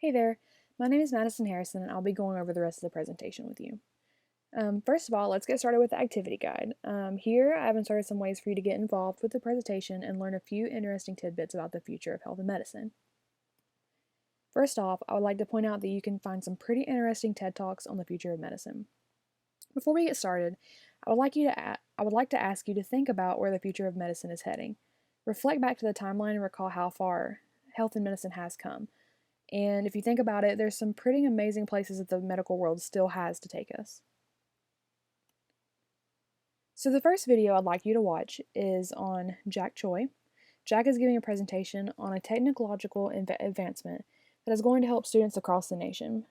Hey there, my name is Madison Harrison and I'll be going over the rest of the presentation with you. First of all, let's get started with the activity guide. Here I have inserted some ways for you to get involved with the presentation and learn a few interesting tidbits about the future of health and medicine. First off, I would like to point out that you can find some pretty interesting TED Talks on the future of medicine. Before we get started, I would like to ask you to think about where the future of medicine is heading. Reflect back to the timeline and recall how far health and medicine has come. And if you think about it, there's some pretty amazing places that the medical world still has to take us. So the first video I'd like you to watch is on Jack Choi. Jack is giving a presentation on a technological advancement that is going to help students across the nation.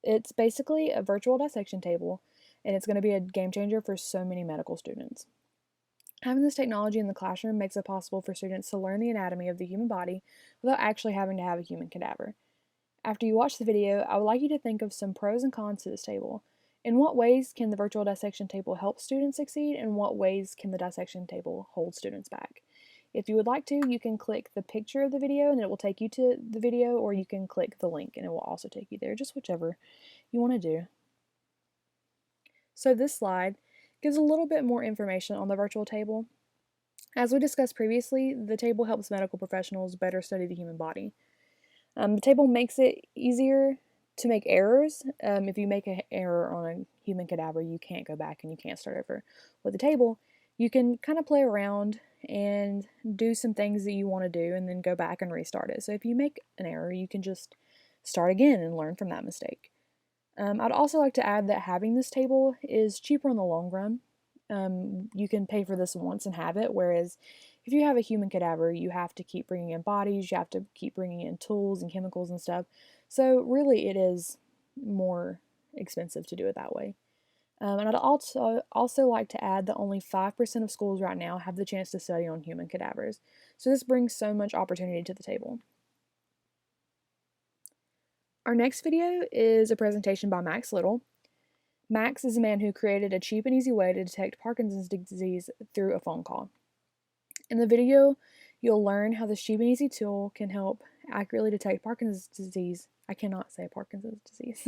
It's basically a virtual dissection table, and it's going to be a game changer for so many medical students. Having this technology in the classroom makes it possible for students to learn the anatomy of the human body without actually having to have a human cadaver. After you watch the video, I would like you to think of some pros and cons to this table. In what ways can the virtual dissection table help students succeed, and what ways can the dissection table hold students back? If you would like to, you can click the picture of the video and it will take you to the video, or you can click the link and it will also take you there, just whichever you want to do. So this slide gives a little bit more information on the virtual table. As we discussed previously, the table helps medical professionals better study the human body. The table makes it easier to make errors. If you make an error on a human cadaver, you can't go back and you can't start over. With the table, you can kind of play around and do some things that you want to do and then go back and restart it. So if you make an error, you can just start again and learn from that mistake. I'd also like to add that having this table is cheaper in the long run. You can pay for this once and have it, whereas if you have a human cadaver, you have to keep bringing in bodies, you have to keep bringing in tools and chemicals and stuff. So really it is more expensive to do it that way. And I'd also like to add that only 5% of schools right now have the chance to study on human cadavers. So this brings so much opportunity to the table. Our next video is a presentation by Max Little. Max is a man who created a cheap and easy way to detect Parkinson's disease through a phone call. In the video, you'll learn how this cheap and easy tool can help accurately detect Parkinson's disease. I cannot say Parkinson's disease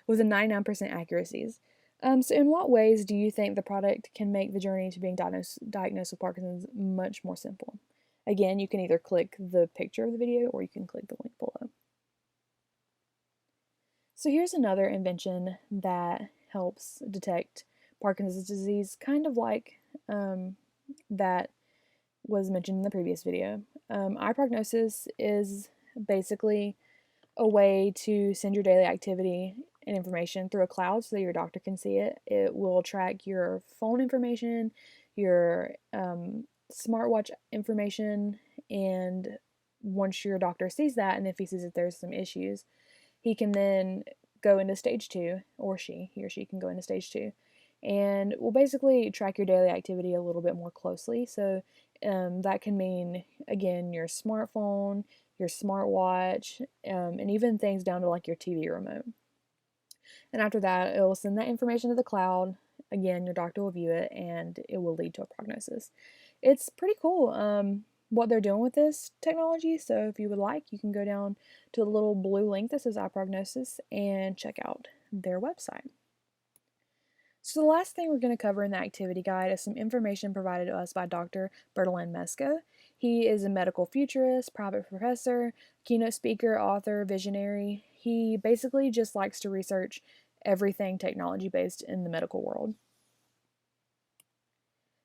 with a 99% accuracies. So in what ways do you think the product can make the journey to being diagnosed with Parkinson's much more simple? Again, you can either click the picture of the video or you can click the link below. So here's another invention that helps detect Parkinson's disease, kind of like that was mentioned in the previous video. Eye prognosis is basically a way to send your daily activity and information through a cloud so that your doctor can see it. It will track your phone information, your smartwatch information, and once your doctor sees that, and if he sees that there's some issues, he can then go into stage 2, or he or she can go into stage 2, and will basically track your daily activity a little bit more closely. So that can mean, again, your smartphone, your smartwatch, and even things down to like your TV remote. And after that, it will send that information to the cloud. Again, your doctor will view it, and it will lead to a prognosis. It's pretty cool what they're doing with this technology. So if you would like, you can go down to the little blue link that says Eye Prognosis and check out their website. So the last thing we're going to cover in the activity guide is some information provided to us by Dr. Bertolin Mesco. He is a medical futurist, private professor, keynote speaker, author, visionary. He basically just likes to research everything technology-based in the medical world.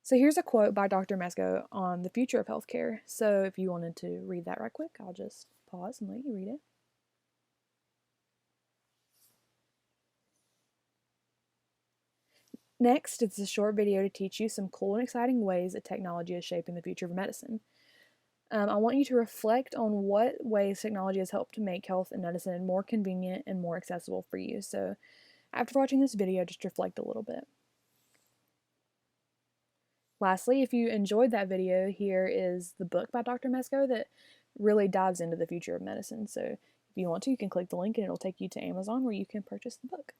So here's a quote by Dr. Mesco on the future of healthcare. So if you wanted to read that right quick, I'll just pause and let you read it. Next, it's a short video to teach you some cool and exciting ways that technology is shaping the future of medicine. I want you to reflect on what ways technology has helped to make health and medicine more convenient and more accessible for you. So after watching this video, just reflect a little bit. Lastly, if you enjoyed that video, here is the book by Dr. Mesco that really dives into the future of medicine. So if you want to, you can click the link and it'll take you to Amazon where you can purchase the book.